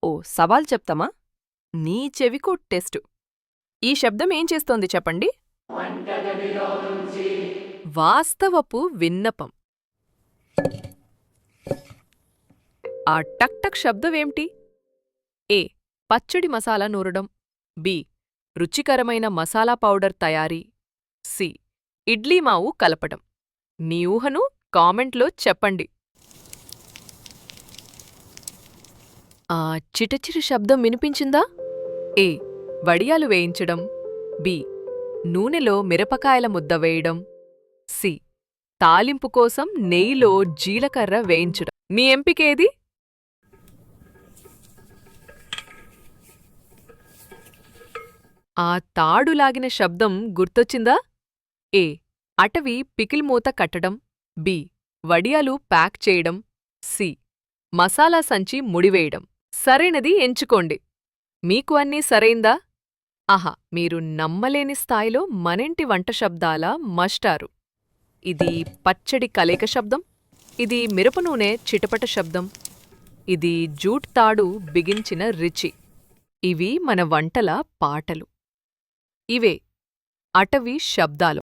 ఓ సవాల్ చెప్తామా? నీ చెవికో టెస్టు. ఈ శబ్దం ఏం చేస్తోంది చెప్పండి? వాస్తవపు విన్నపం. ఆ టక్ టక్ శబ్దమేంటి? ఏ. పచ్చడి మసాలా నూరడం. బి. రుచికరమైన మసాలా పౌడర్ తయారీ. సి. ఇడ్లీ మావు కలపడం. నీ ఊహను కామెంట్లో చెప్పండి. ఆ చిటచిట శబ్దం వినిపించిందా? ఏ. వడియాలు వేయించడం. బి. నూనెలో మిరపకాయల ముద్ద వేయడం. సి. తాలింపు కోసం నెయ్యిలో జీలకర్ర వేయించడం. మీ ఎంపికేది? ఆ తాడు లాగిన శబ్దం గుర్తొచ్చిందా? ఏ. అటవీ పికిల్ మూత కట్టడం. బి. వడియాలు ప్యాక్ చేయడం. సి. మసాలా సంచి ముడివేయడం. సరైనది ఎంచుకోండి. మీకు అన్నీ సరైందా? ఆహా, మీరు నమ్మలేని స్థాయిలో మనింటి వంట శబ్దాల మస్టారు. ఇది పచ్చడి కలేక శబ్దం. ఇది మిరపనూనె చిటపట శబ్దం. ఇది జూట్ తాడు బిగించిన రిచి. ఇవి మన వంటల పాటలు. ఇవే అటవీ శబ్దాలు.